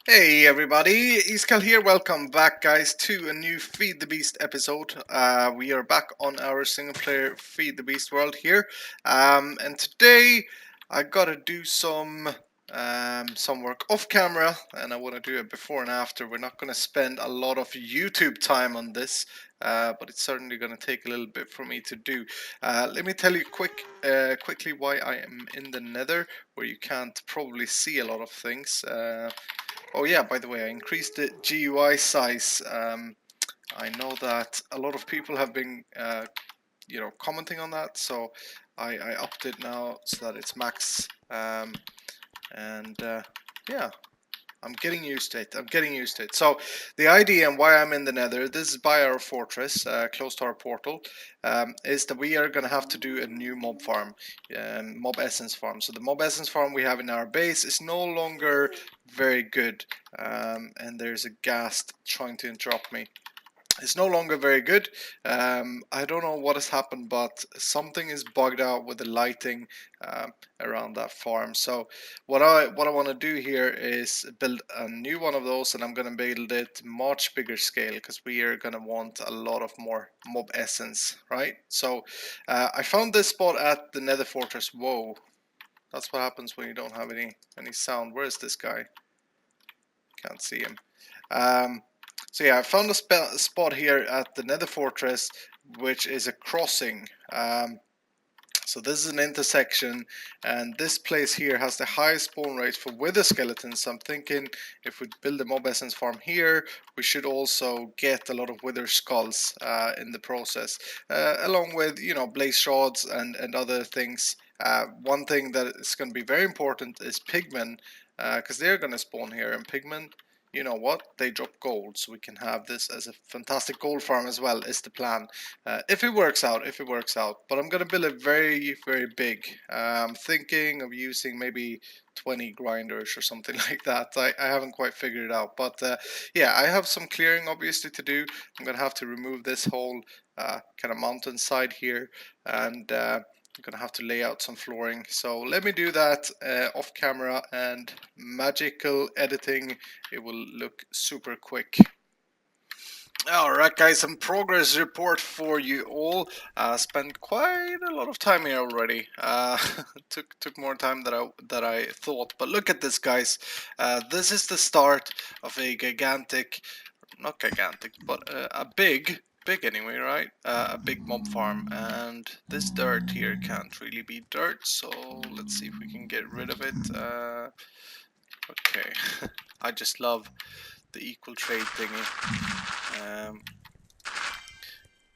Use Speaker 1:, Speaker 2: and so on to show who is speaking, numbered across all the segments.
Speaker 1: Hey everybody, Iskall here. Welcome back, guys, to a new Feed the Beast episode. We are back on our single player Feed the Beast world here, and today I gotta do some work off camera, and I want to do it before and after. We're not gonna spend a lot of YouTube time on this, but it's certainly gonna take a little bit for me to do. Let me tell you quickly why I am in the Nether, where you can't probably see a lot of things. Oh yeah, by the way, I increased the GUI size. I know that a lot of people have been, commenting on that, so I upped it now so that it's max. And yeah, I'm getting used to it. So the idea and why I'm in the Nether, this is by our fortress, close to our portal, is that we are going to have to do a new mob farm, mob essence farm. So the mob essence farm we have in our base is no longer very good, and there's a ghast trying to interrupt me. It's no longer very good. I don't know what has happened, but something is bugged out with the lighting around that farm. So what I want to do here is build a new one of those, and I'm going to build it much bigger scale because we are going to want a lot of more mob essence, right? So I found this spot at the Nether Fortress. Whoa, that's what happens when you don't have any sound. Where is this guy? Can't see him. So yeah, I found a spot here at the Nether Fortress, which is a crossing. So this is an intersection, and this place here has the highest spawn rate for wither skeletons. So I'm thinking if we build a mob essence farm here, we should also get a lot of wither skulls in the process, along with blaze shards and other things. One thing that is going to be very important is pigmen, because they're going to spawn here, and pigmen, you know what, they drop gold, so we can have this as a fantastic gold farm as well, is the plan. If it works out, but I'm gonna build it very big. I'm thinking of using maybe 20 grinders or something like that. I haven't quite figured it out, but yeah, I have some clearing obviously to do. I'm gonna have to remove this whole kind of mountainside here, and I'm gonna have to lay out some flooring. So let me do that off camera, and magical editing, it will look super quick. Alright guys, some progress report for you all. Spent quite a lot of time here already. Took more time than I thought. But look at this, guys. This is the start of a gigantic, not gigantic, but a big anyway, right? A big mob farm. And this dirt here can't really be dirt, so let's see if we can get rid of it. Okay, I just love the equal trade thingy.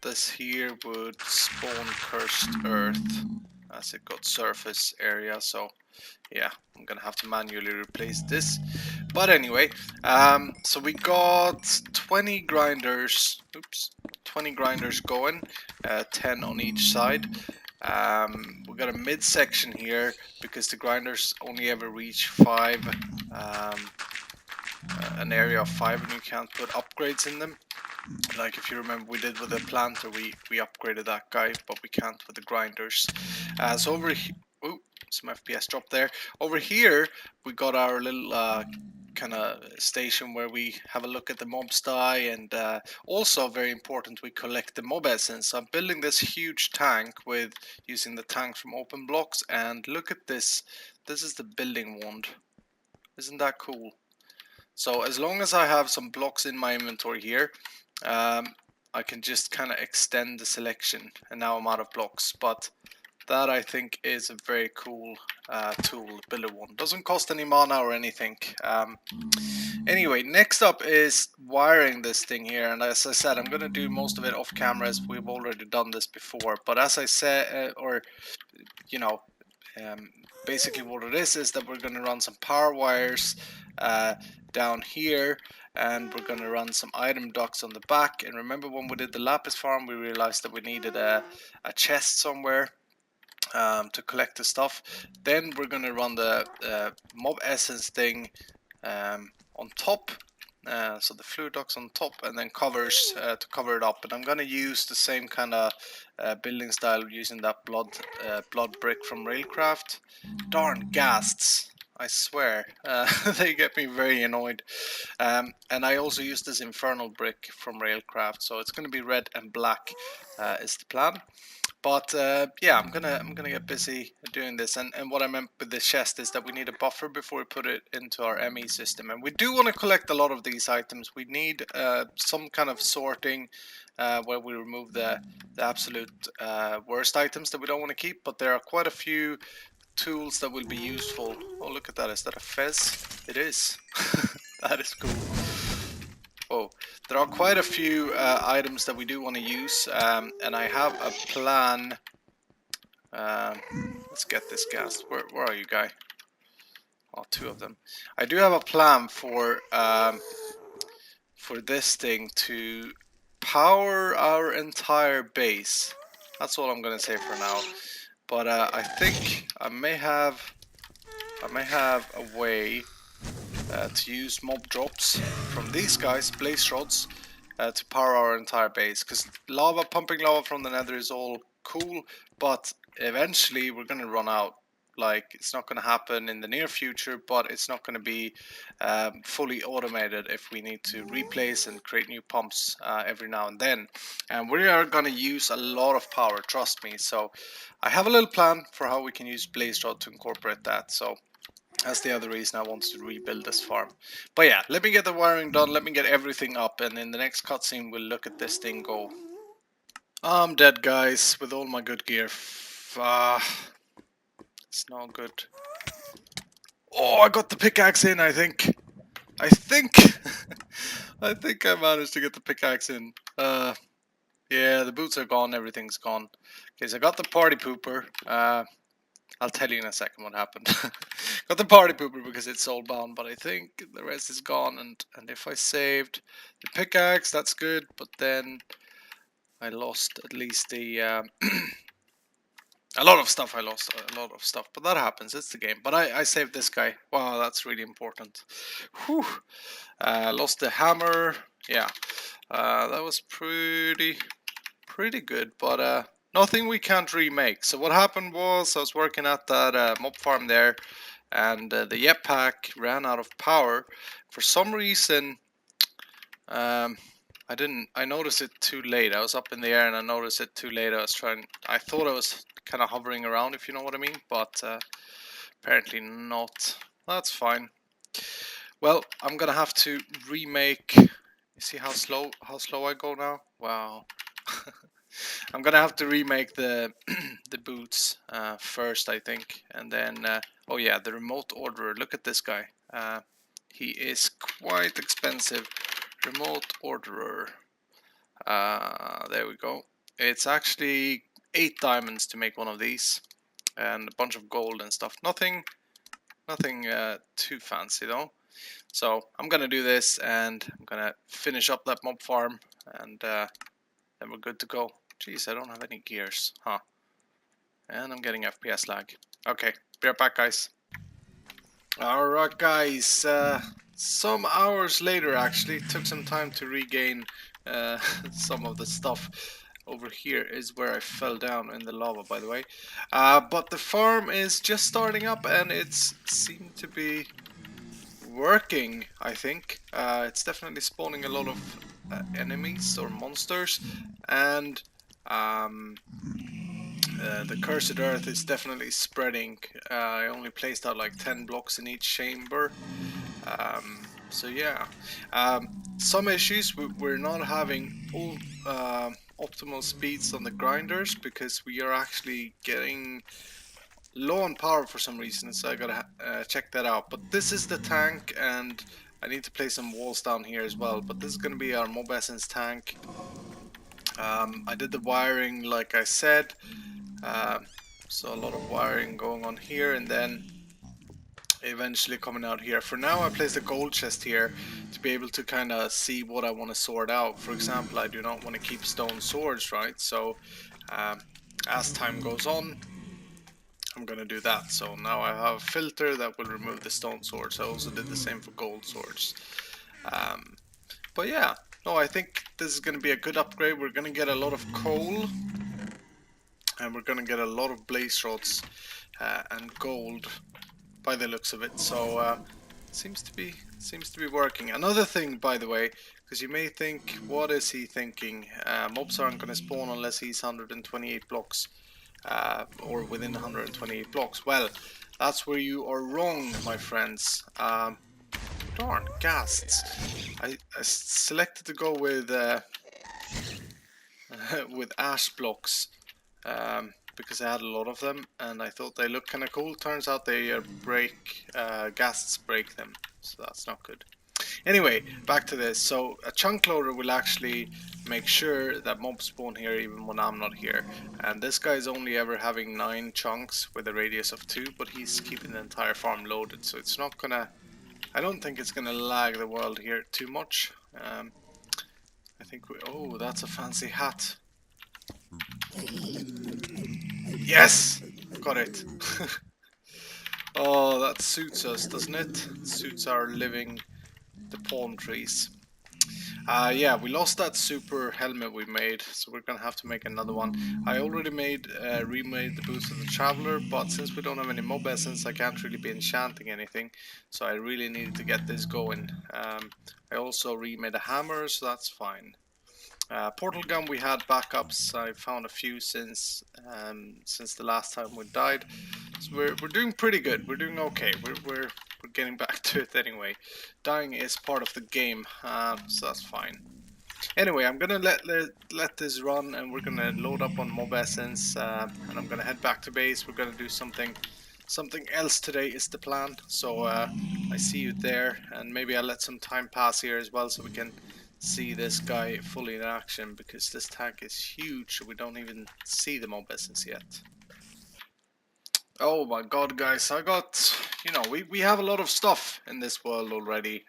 Speaker 1: This here would spawn cursed earth as it got surface area, so yeah, I'm gonna have to manually replace this. But anyway, so we got 20 grinders, 20 grinders going, 10 on each side. We got a midsection here because the grinders only ever reach 5, an area of 5, and you can't put upgrades in them. Like if you remember, we did with the planter, we upgraded that guy, but we can't with the grinders. So over here, oh, some FPS drop there. Over here, we got our little kind of station where we have a look at the mobs die, and also very important, we collect the mob essence. So I'm building this huge tank with using the tank from open blocks, and look at this. This is the building wand. Isn't that cool? So as long as I have some blocks in my inventory here, I can just kind of extend the selection, and now I'm out of blocks. But that, I think, is a very cool tool, builder one. Doesn't cost any mana or anything. Anyway, next up is wiring this thing here, and as I said, I'm gonna do most of it off camera, as we've already done this before. But as I said, basically what it is that we're gonna run some power wires down here, and we're going to run some item ducts on the back. And remember, when we did the lapis farm, we realized that we needed a chest somewhere to collect the stuff. Then we're going to run the mob essence thing on top, so the fluid ducts on top, and then covers to cover it up. And I'm going to use the same kind of building style using that blood brick from Railcraft. Darn ghasts. I swear. They get me very annoyed. And I also use this infernal brick from Railcraft, so it's going to be red and black is the plan. But yeah, I'm gonna get busy doing this. And what I meant with the chest is that we need a buffer before we put it into our ME system. And we do want to collect a lot of these items. We need some kind of sorting where we remove the absolute worst items that we don't want to keep. But there are quite a few tools that will be useful. Oh, look at that! Is that a fez? It is. That is cool. Oh, there are quite a few items that we do want to use, and I have a plan. Let's get this gas. Where are you, guy? Oh, two of them. I do have a plan for this thing to power our entire base. That's all I'm gonna say for now. But I think I may have a way to use mob drops from these guys, blaze rods, to power our entire base. Because pumping lava from the nether is all cool, but eventually we're going to run out. Like, it's not going to happen in the near future, but it's not going to be fully automated if we need to replace and create new pumps every now and then. And we are going to use a lot of power, trust me. So I have a little plan for how we can use blaze rod to incorporate that. So that's the other reason I wanted to rebuild this farm. But yeah, let me get the wiring done, let me get everything up, and in the next cutscene we'll look at this thing go. I'm dead, guys, with all my good gear. It's not good. Oh, I got the pickaxe in, I think. I think I managed to get the pickaxe in. Yeah, the boots are gone, everything's gone. Okay, so I got the party pooper. I'll tell you in a second what happened. Got the party pooper because it's soulbound, but I think the rest is gone. And if I saved the pickaxe, that's good. But then I lost at least the a lot of stuff. I lost a lot of stuff, but that happens. It's the game. But I saved this guy. Wow, that's really important. Whew. Lost the hammer. Yeah, that was pretty good, but nothing we can't remake. So what happened was I was working at that mob farm there, and the jetpack ran out of power. For some reason, I noticed it too late. I was up in the air and I noticed it too late. I thought I was kind of hovering around, if you know what I mean, but apparently not. That's fine. Well, I'm gonna have to remake. You see how slow I go now? Wow. I'm gonna have to remake the the boots first, I think, and then oh yeah, the remote orderer. Look at this guy. He is quite expensive. Remote orderer. There we go. It's actually 8 diamonds to make one of these, and a bunch of gold and stuff. Nothing too fancy though. So I'm gonna do this, and I'm gonna finish up that mob farm, and then we're good to go. Jeez, I don't have any gears, huh? And I'm getting FPS lag. Okay, be right back, guys. Alright, guys. Some hours later, actually, it took some time to regain some of the stuff. Over here is where I fell down in the lava, by the way. But the farm is just starting up, and it's seemed to be working, I think. It's definitely spawning a lot of enemies or monsters, and the cursed earth is definitely spreading. I only placed out like 10 blocks in each chamber. So yeah, some issues. We're not having all optimal speeds on the grinders because we are actually getting low on power for some reason, so I gotta check that out. But this is the tank, and I need to place some walls down here as well. But this is gonna be our mob essence tank. I did the wiring like I said, so a lot of wiring going on here, and then eventually coming out here. For now I placed a gold chest here to be able to kind of see what I want to sort out. For example, I do not want to keep stone swords, right? So as time goes on, I'm gonna do that. So now I have a filter that will remove the stone swords. I also did the same for gold swords. But yeah, no, I think this is gonna be a good upgrade. We're gonna get a lot of coal, and we're gonna get a lot of blaze rods and gold by the looks of it. So seems to be working. Another thing, by the way, because you may think, what is he thinking? Mobs aren't going to spawn unless he's 128 blocks or within 128 blocks. Well, that's where you are wrong, my friends. Darn, ghasts. I selected to go with with ash blocks because I had a lot of them and I thought they looked kind of cool. Turns out they ghasts break them, so that's not good. Anyway, back to this. So a chunk loader will actually make sure that mobs spawn here even when I'm not here. And this guy is only ever having 9 chunks with a radius of 2, but he's keeping the entire farm loaded, so it's not gonna, I don't think it's gonna lag the world here too much. I think oh, that's a fancy hat. Yes! Got it. Oh, that suits us, doesn't it? Suits our living the palm trees. Yeah, we lost that super helmet we made, so we're gonna have to make another one. I already remade the boots of the traveler, but since we don't have any mob essence, I can't really be enchanting anything, so I really needed to get this going. I also remade a hammer, so that's fine. Portal gun, we had backups. I found a few since the last time we died, so we're doing pretty good. We're doing okay. We're getting back to it anyway. Dying is part of the game, so that's fine. Anyway, I'm gonna let this run, and we're gonna load up on mob essence, and I'm gonna head back to base. We're gonna do something else today is the plan. So I see you there, and maybe I'll let some time pass here as well, so we can see this guy fully in action, because this tank is huge. So we don't even see the mob essence yet. Oh my god, guys, I got, we have a lot of stuff in this world already,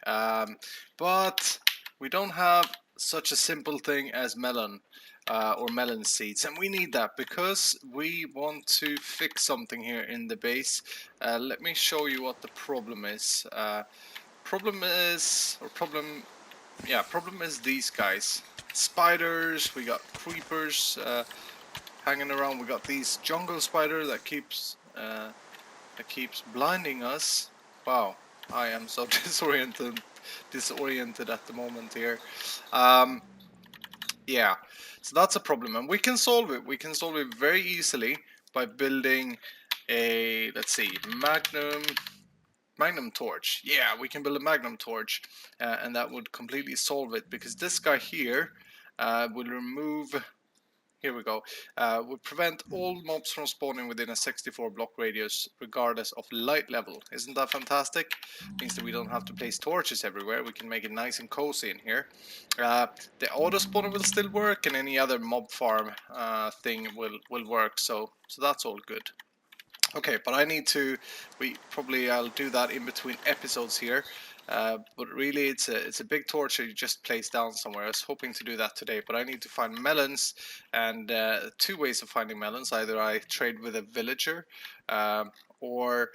Speaker 1: but we don't have such a simple thing as melon or melon seeds, and we need that because we want to fix something here in the base. Let me show you what the problem is. Problem is these guys. Spiders, we got creepers hanging around, we got these jungle spider that keeps blinding us. Wow, I am so disoriented at the moment here. Yeah, so that's a problem, and we can solve it. We can solve it very easily by building a, let's see, magnum torch. Yeah, we can build a magnum torch, and that would completely solve it, because this guy here will remove. Here we go. We prevent all mobs from spawning within a 64 block radius, regardless of light level. Isn't that fantastic? Means that we don't have to place torches everywhere. We can make it nice and cozy in here. The auto spawner will still work, and any other mob farm thing will work. So that's all good. Okay, but I need to. I'll do that in between episodes here. But really, it's a big torch that you just place down somewhere. I was hoping to do that today, but I need to find melons, and 2 ways of finding melons. Either I trade with a villager, or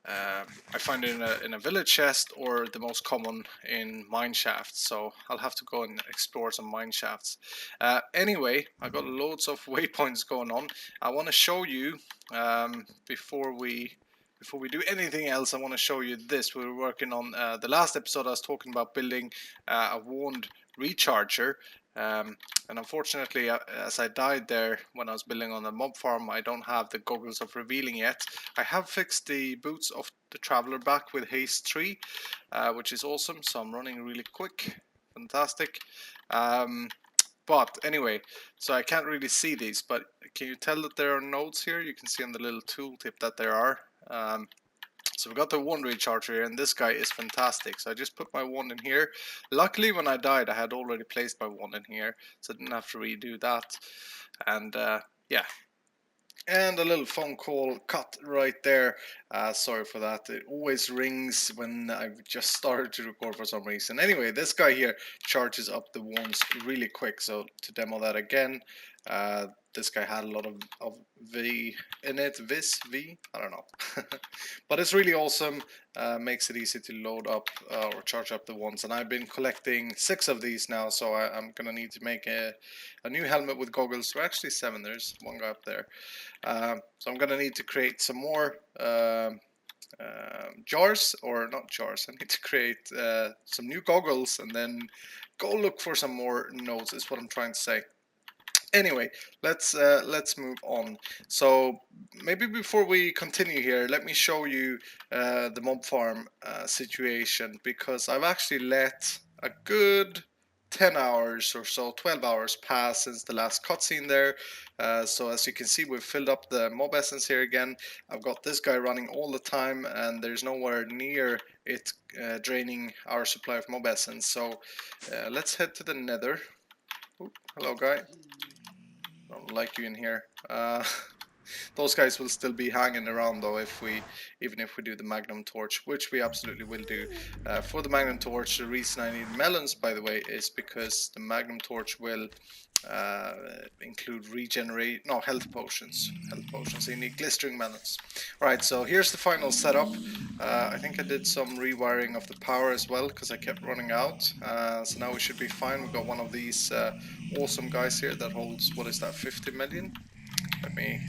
Speaker 1: I find it in a village chest, or the most common in mine shafts. So I'll have to go and explore some mine shafts. Anyway, I got loads of waypoints going on. I want to show you before we do anything else. I want to show you this. We were working on the last episode. I was talking about building a wand recharger. And unfortunately, as I died there when I was building on the mob farm, I don't have the goggles of revealing yet. I have fixed the boots of the traveler back with haste 3, which is awesome. So I'm running really quick. Fantastic. But anyway, so I can't really see these, but can you tell that there are nodes here? You can see on the little tooltip that there are. So we've got the wand recharger here, and this guy is fantastic. So I just put my wand in here. Luckily, when I died, I had already placed my wand in here, so I didn't have to redo that. And yeah. And a little phone call cut right there. Sorry for that. It always rings when I've just started to record for some reason. Anyway, this guy here charges up the wands really quick. So to demo that again, this guy had a lot of V in it. V? I don't know. But it's really awesome. Makes it easy to load up or charge up the wands. And I've been collecting 6 of these now. So I'm going to need to make a new helmet with goggles. Well, actually 7. There's one guy up there. So I'm gonna need to create some more jars, or not jars. I need to create some new goggles and then go look for some more nodes. Is what I'm trying to say. Anyway, let's move on. So maybe before we continue here, let me show you the mob farm situation, because I've actually let a good 10 hours or so, 12 hours pass since the last cutscene there. So as you can see, we've filled up the mob essence here again. I've got this guy running all the time, and there's nowhere near it draining our supply of mob essence. So let's head to the nether. Ooh, hello guy. Don't like you in here. Those guys will still be hanging around though, even if we do the magnum torch, which we absolutely will do. For the magnum torch, the reason I need melons, by the way, is because the magnum torch will include health potions. So you need glistering melons. Alright, so here's the final setup. I think I did some rewiring of the power as well, because I kept running out. So now we should be fine. We've got one of these awesome guys here that holds, what is that, 50 million? Let me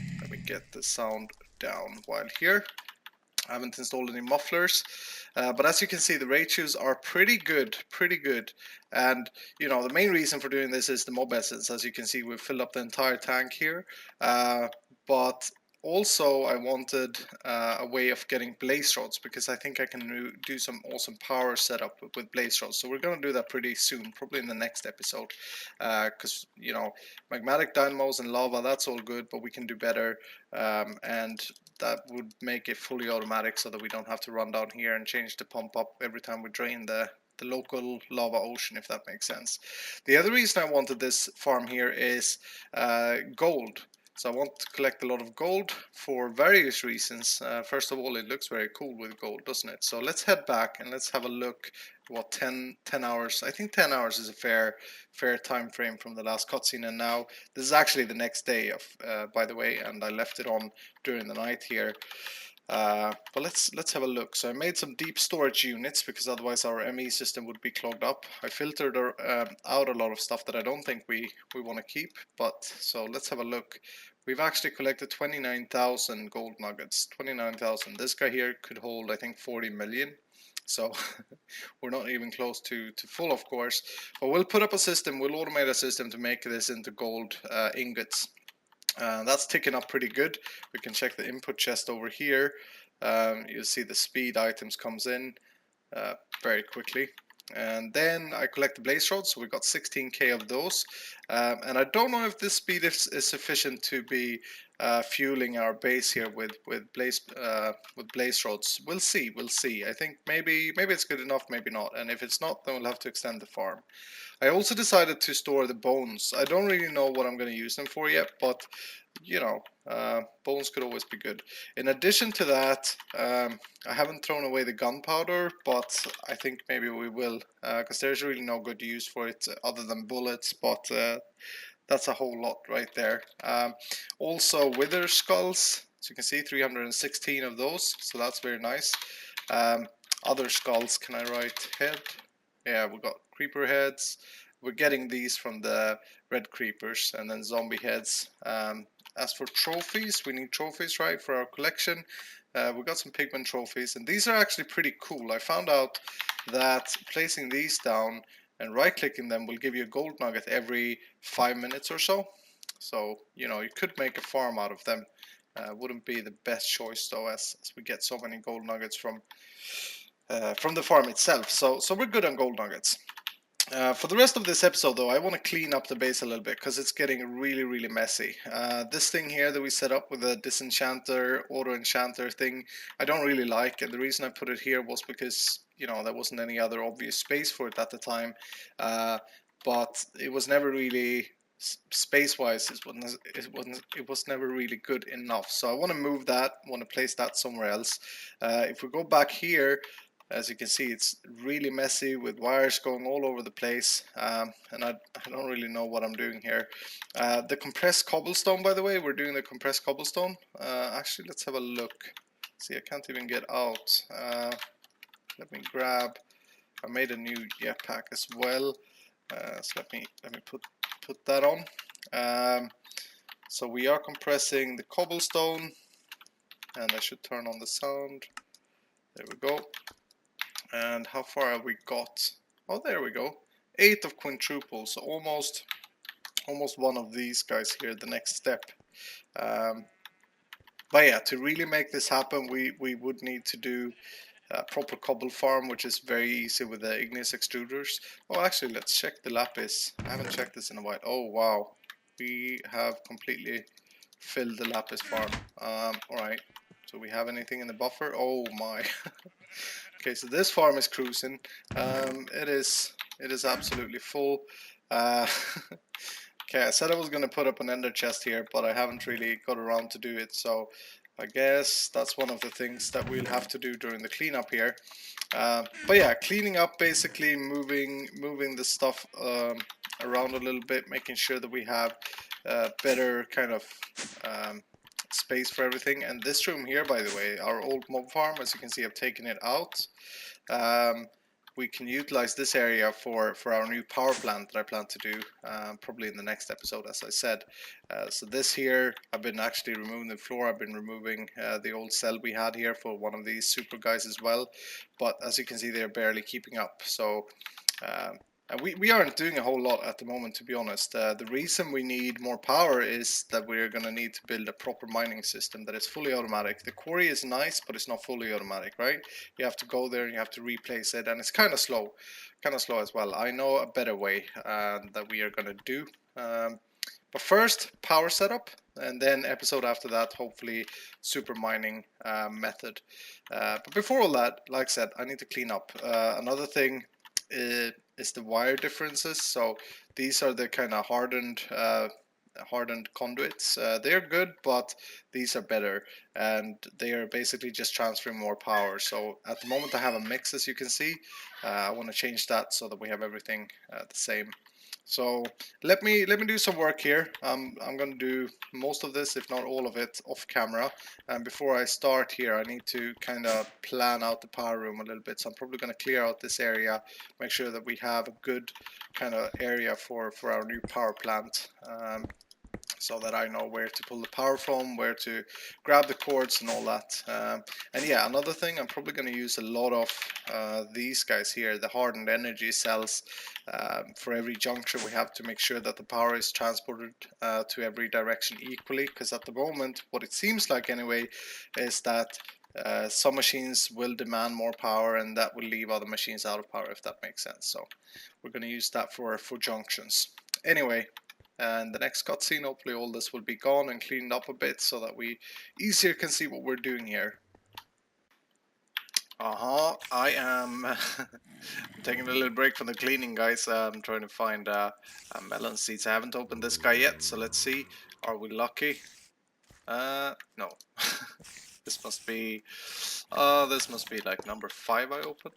Speaker 1: get the sound down while here. I haven't installed any mufflers, but as you can see, the ratios are pretty good, and you know, the main reason for doing this is the mob essence. As you can see, we've filled up the entire tank here, but also I wanted a way of getting blaze rods, because I think I can do some awesome power setup with blaze rods. So we're going to do that pretty soon, probably in the next episode, because you know, magmatic dynamos and lava, that's all good, but we can do better, and that would make it fully automatic so that we don't have to run down here and change the pump up every time we drain the local lava ocean, if that makes sense. The other reason I wanted this farm here is gold. So I want to collect a lot of gold for various reasons. First of all, it looks very cool with gold, doesn't it? So let's head back and let's have a look. What, 10 hours? I think 10 hours is a fair time frame from the last cutscene, and now this is actually the next day of, by the way, and I left it on during the night here. But let's have a look. So I made some deep storage units, because otherwise our ME system would be clogged up. I filtered out a lot of stuff that I don't think we want to keep. But so let's have a look. We've actually collected 29,000 gold nuggets. 29,000. This guy here could hold, I think, 40 million. So we're not even close to full, of course. But we'll put up a system. We'll automate a system to make this into gold ingots. That's ticking up pretty good. We can check the input chest over here. You'll see the speed items comes in very quickly. And then I collect the blaze rods, so we got 16k of those. And I don't know if this speed is sufficient to be fueling our base here with blaze rods. We'll see. I think maybe it's good enough, maybe not. And if it's not, then we'll have to extend the farm. I also decided to store the bones. I don't really know what I'm going to use them for yet, but you know, bones could always be good. In addition to that, I haven't thrown away the gunpowder, but I think maybe we will, because there's really no good use for it other than bullets, but that's a whole lot right there. Also, wither skulls, as you can see, 316 of those, so that's very nice. Other skulls, can I write head? Yeah, we got creeper heads. We're getting these from the red creepers, and then zombie heads. As for trophies, we need trophies, right, for our collection. We got some pigment trophies, and these are actually pretty cool. I found out that placing these down and right-clicking them will give you a gold nugget every 5 minutes or so. So, you know, you could make a farm out of them. Wouldn't be the best choice though, as we get so many gold nuggets from the farm itself. So we're good on gold nuggets. For the rest of this episode though, I want to clean up the base a little bit, because it's getting really messy. This thing here that we set up with the disenchanter, auto enchanter thing, I don't really like, and the reason I put it here was because, you know, there wasn't any other obvious space for it at the time, but it was never really, space-wise, it was never really good enough. So I want to move that, want to place that somewhere else. If we go back here, as you can see, it's really messy with wires going all over the place, and I don't really know what I'm doing here. The compressed cobblestone, by the way, we're doing the compressed cobblestone. Actually, let's have a look. See, I can't even get out. Let me grab. I made a new jetpack as well, so let me put that on. So we are compressing the cobblestone, and I should turn on the sound. There we go. And how far have we got? Oh, there we go. 8 of quintuple, so almost one of these guys here, the next step. But yeah, to really make this happen, we would need to do a proper cobble farm, which is very easy with the igneous extruders. Oh, actually, let's check the lapis. I haven't checked this in a while. Oh, wow. We have completely filled the lapis farm. Alright. So we have anything in the buffer? Oh my. Okay, so this farm is cruising. It is absolutely full. Uh, okay, I said I was going to put up an ender chest here, but I haven't really got around to do it. So I guess that's one of the things that we'll have to do during the cleanup here. But yeah, cleaning up, basically moving the stuff around a little bit, making sure that we have better kind of space for everything. And this room here, by the way, our old mob farm, as you can see, I've taken it out. We can utilize this area for our new power plant that I plan to do probably in the next episode, as I said. So this here, I've been actually removing the floor. I've been removing the old cell we had here for one of these super guys as well. But as you can see, they're barely keeping up. So and we aren't doing a whole lot at the moment, to be honest. The reason we need more power is that we're going to need to build a proper mining system that is fully automatic. The quarry is nice, but it's not fully automatic, right? You have to go there and you have to replace it, and it's kind of slow as well. I know a better way that we are going to do. But first, power setup, and then episode after that, hopefully super mining method. But before all that, like I said, I need to clean up. Another thing is the wire differences. So these are the kind of hardened conduits. They're good, but these are better, and they are basically just transferring more power. So at the moment I have a mix, as you can see. I want to change that so that we have everything the same. So let me do some work here. I'm going to do most of this, if not all of it, off camera. And before I start here, I need to kind of plan out the power room a little bit. So I'm probably going to clear out this area, make sure that we have a good kind of area for our new power plant. So that I know where to pull the power from, where to grab the cords and all that. And yeah, another thing, I'm probably going to use a lot of these guys here, the hardened energy cells. For every juncture we have to make sure that the power is transported to every direction equally, because at the moment, what it seems like anyway, is that some machines will demand more power and that will leave other machines out of power, if that makes sense. So we're going to use that for junctions. Anyway, and the next cutscene, hopefully all this will be gone and cleaned up a bit so that we easier can see what we're doing here. I am taking a little break from the cleaning, guys. I'm trying to find melon seeds. I haven't opened this guy yet, so let's see. Are we lucky? No. This must be like number 5 I opened.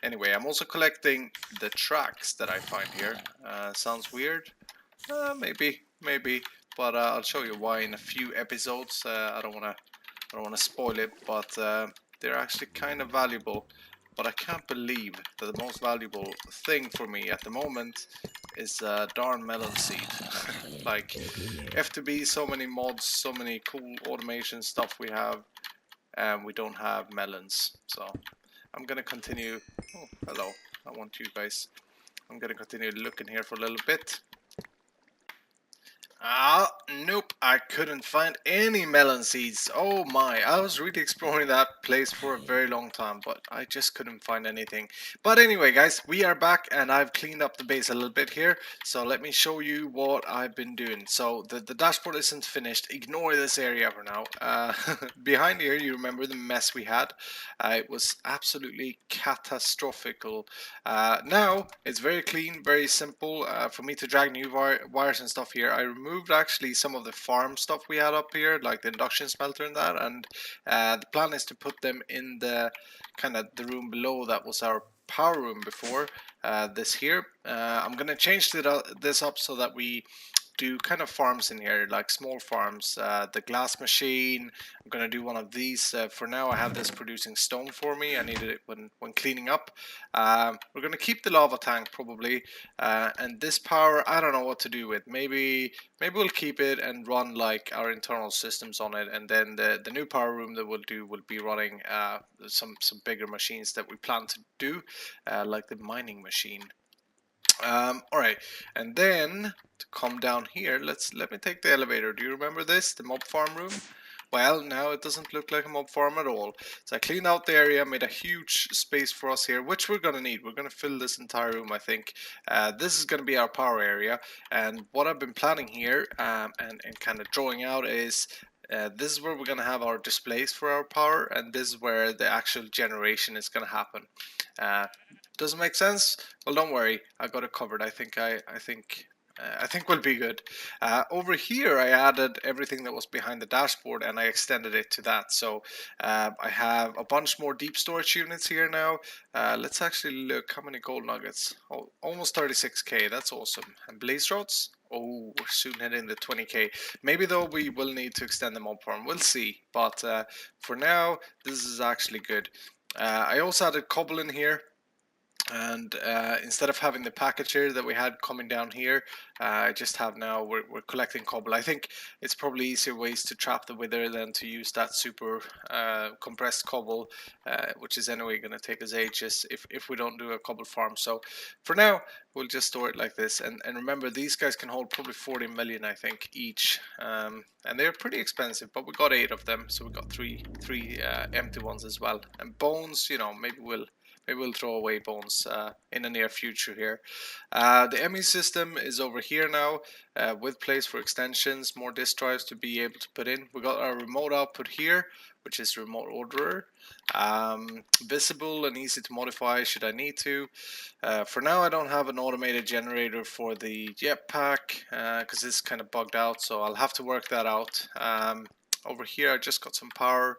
Speaker 1: Anyway, I'm also collecting the tracks that I find here. Sounds weird. Maybe, but I'll show you why in a few episodes. I don't wanna spoil it, but they're actually kind of valuable. But I can't believe that the most valuable thing for me at the moment is darn melon seed. Like FTB, so many mods, so many cool automation stuff we have, and we don't have melons. So I'm gonna continue. Oh, hello. I want you guys. I'm gonna continue looking here for a little bit. Nope, I couldn't find any melon seeds. Oh my, I was really exploring that place for a very long time, but I just couldn't find anything. But anyway, guys, we are back and I've cleaned up the base a little bit here. So let me show you what I've been doing. So the dashboard isn't finished. Ignore this area for now. Behind here, you remember the mess we had. It was absolutely catastrophical. Now, it's very clean, very simple. For me to drag new wires and stuff here, I removed actually some of the farm stuff we had up here, like the induction smelter and that, and the plan is to put them in the kind of the room below that was our power room before this here. I'm gonna change this up so that we do kind of farms in here, like small farms. The glass machine, I'm going to do one of these. For now, I have this producing stone for me. I needed it when cleaning up. We're going to keep the lava tank probably. And this power, I don't know what to do with. Maybe we'll keep it and run like our internal systems on it. And then the new power room that we'll do will be running some bigger machines that we plan to do, like the mining machine. All right, and then to come down here, let me take the elevator. Do you remember this, the mob farm room? Well, now it doesn't look like a mob farm at all. So I cleaned out the area, made a huge space for us here, which we're gonna need. We're gonna fill this entire room, I think. This is gonna be our power area, and what I've been planning here and kind of drawing out is this is where we're gonna have our displays for our power, and this is where the actual generation is gonna happen. Doesn't make sense? Well, don't worry, I got it covered. I think we'll be good. Over here, I added everything that was behind the dashboard, and I extended it to that. So I have a bunch more deep storage units here now. Let's actually look how many gold nuggets. Oh, almost 36k. That's awesome. And blaze rods. Oh, we're soon hitting the 20k. Maybe though we will need to extend the mob farm. We'll see. But for now, this is actually good. I also added cobble in here. And instead of having the package here that we had coming down here, I just have now, we're collecting cobble. I think it's probably easier ways to trap the wither than to use that super compressed cobble, which is anyway going to take us ages if we don't do a cobble farm. So for now, we'll just store it like this. And remember, these guys can hold probably 40 million, I think, each. And they're pretty expensive, but we got 8 of them. So we got three empty ones as well. And bones, you know, maybe we'll throw away bones in the near future here. The ME system is over here now with place for extensions, more disk drives to be able to put in. We got our remote output here, which is remote orderer. Visible and easy to modify should I need to. For now, I don't have an automated generator for the jetpack because this is kind of bugged out, so I'll have to work that out. Over here, I just got some power.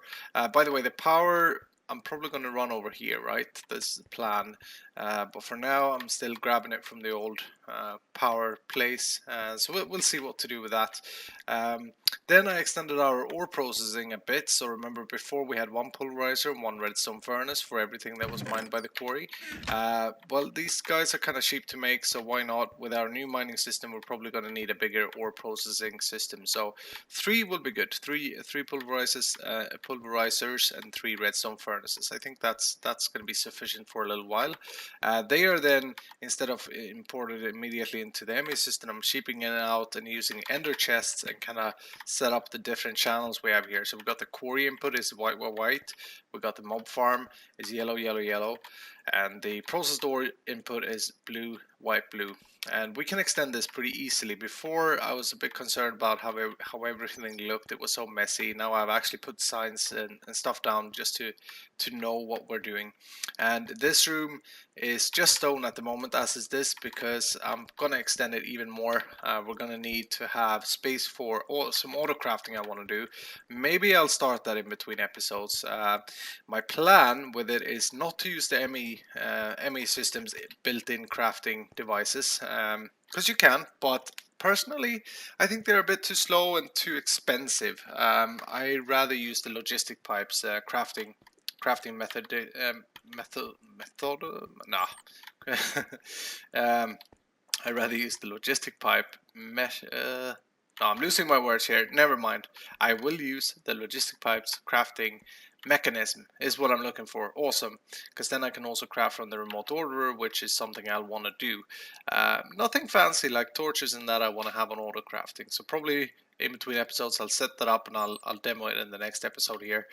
Speaker 1: By the way, the power I'm probably going to run over here, right? This is the plan. But for now, I'm still grabbing it from the old power place. So we'll see what to do with that. Then I extended our ore processing a bit. So remember, before we had one pulverizer and one redstone furnace for everything that was mined by the quarry. Well, these guys are kind of cheap to make, so why not? With our new mining system, we're probably going to need a bigger ore processing system. So 3 will be good. Three pulverizers and 3 redstone furnaces. I think that's going to be sufficient for a little while. They are then, instead of imported immediately into the ME system, I'm shipping in and out and using ender chests and kind of set up the different channels we have here. So we've got the quarry input is white, white, white. We've got the mob farm is yellow, yellow, yellow. And the process door input is blue, white, blue. And we can extend this pretty easily. Before, I was a bit concerned about how everything looked. It was so messy. Now I've actually put signs and stuff down just to know what we're doing. And this room is just stone at the moment, as is this, because I'm going to extend it even more. We're going to need to have space for some auto crafting I want to do. Maybe I'll start that in between episodes. My plan with it is not to use the ME systems built-in crafting devices, because you can, but personally, I think they're a bit too slow and too expensive. I rather use the logistic pipes crafting method. I rather use the logistic pipe mesh. No, I'm losing my words here. Never mind. I will use the logistic pipes crafting mechanism is what I'm looking for. Awesome, because then I can also craft from the remote orderer, which is something I'll want to do. Nothing fancy like torches and that I want to have on auto crafting. So probably in between episodes I'll set that up and I'll demo it in the next episode here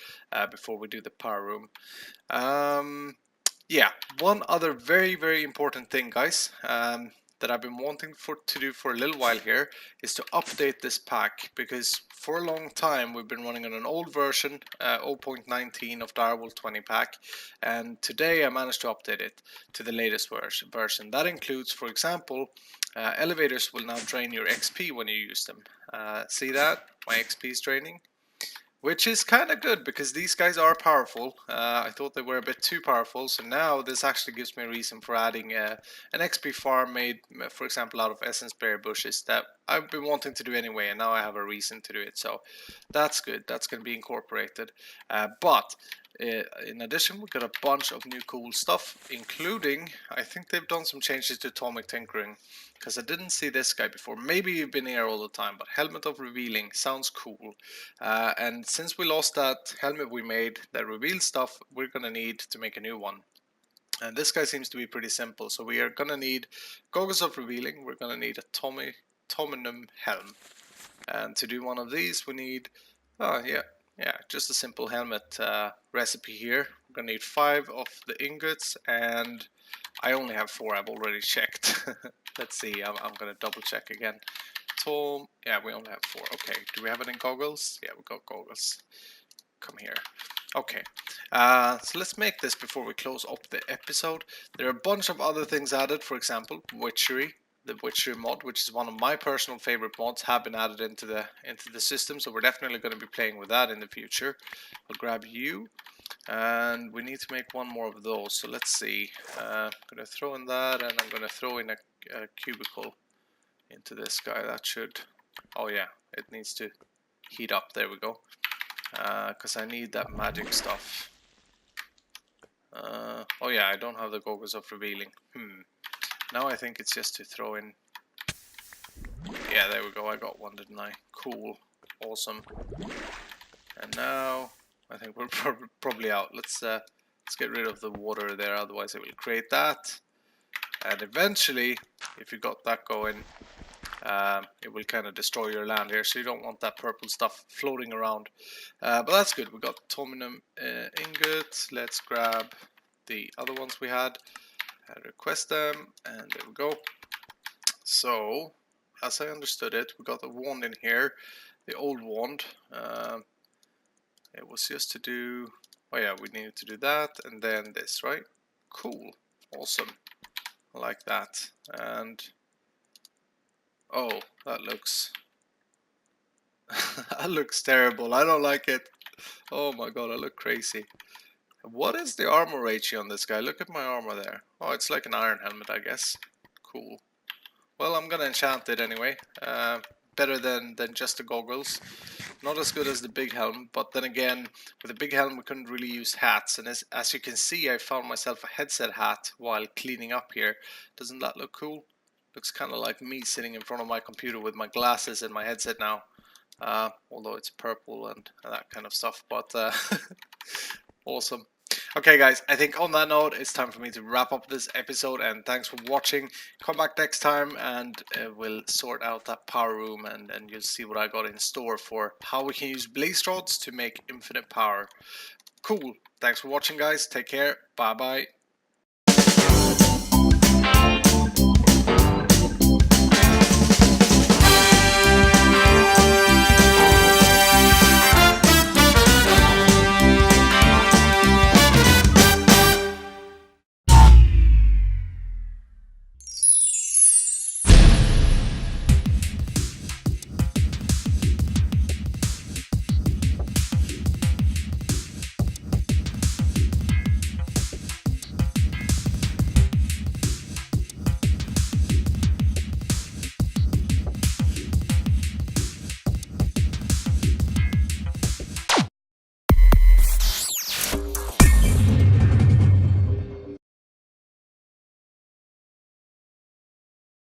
Speaker 1: before we do the power room. Yeah, one other very, very important thing, guys, that I've been wanting to do for a little while here is to update this pack, because for a long time we've been running on an old version, 0.19 of Direwolf 20 pack, and today I managed to update it to the latest version. That includes, for example, elevators will now drain your XP when you use them. See that? My XP is draining. Which is kind of good, because these guys are powerful. I thought they were a bit too powerful, so now this actually gives me a reason for adding an XP farm made, for example, out of essence berry bushes that I've been wanting to do anyway, and now I have a reason to do it. So that's good. That's going to be incorporated. But in addition, we got a bunch of new cool stuff, including, I think they've done some changes to thaumic tinkering, because I didn't see this guy before. Maybe you've been here all the time, but helmet of revealing sounds cool. And since we lost that helmet we made that reveals stuff, we're going to need to make a new one. And this guy seems to be pretty simple. So we are going to need goggles of revealing. We're going to need a Tominum helm. And to do one of these, we need, just a simple helmet recipe here. We're going to need 5 of the ingots, and I only have 4. I've already checked. Let's see, I'm going to double check again. Yeah, we only have 4. Okay, do we have any goggles? Yeah, we got goggles. Come here. Okay, so let's make this before we close up the episode. There are a bunch of other things added. For example, witchery, the witchery mod, which is one of my personal favorite mods, have been added into the system. So we're definitely going to be playing with that in the future. I'll grab you, and we need to make one more of those. So let's see. I'm going to throw in that, and I'm going to throw in a cubicle into this guy. That should. Oh yeah, it needs to heat up. There we go. Because I need that magic stuff. Oh yeah, I don't have the goggles of revealing. Now I think it's just to throw in. Yeah, there we go. I got one, didn't I? Cool. Awesome. And now I think we're probably out. Let's get rid of the water there, otherwise it will create that. And eventually, if you got that going, it will kind of destroy your land here, so you don't want that purple stuff floating around. But that's good. We got Tominum ingot. Let's grab the other ones we had and request them, and there we go. So, as I understood it, we got the wand in here, the old wand. It was just to do. Oh yeah, we needed to do that, and then this, right? Cool, awesome. I like that. And oh, that looks that looks terrible. I don't like it. Oh my god, I look crazy. What is the armor ratio on this guy? Look at my armor there. Oh, it's like an iron helmet, I guess. Cool. Well, I'm gonna enchant it anyway. Better than just the goggles. Not as good as the big helm, but then again, with the big helm we couldn't really use hats. And as you can see, I found myself a headset hat while cleaning up here. Doesn't that look cool? Looks kind of like me sitting in front of my computer with my glasses and my headset now. Although it's purple and that kind of stuff, but awesome. Okay guys, I think on that note, it's time for me to wrap up this episode, and thanks for watching. Come back next time and we'll sort out that power room, and you'll see what I got in store for how we can use blaze rods to make infinite power. Cool. Thanks for watching guys. Take care. Bye bye.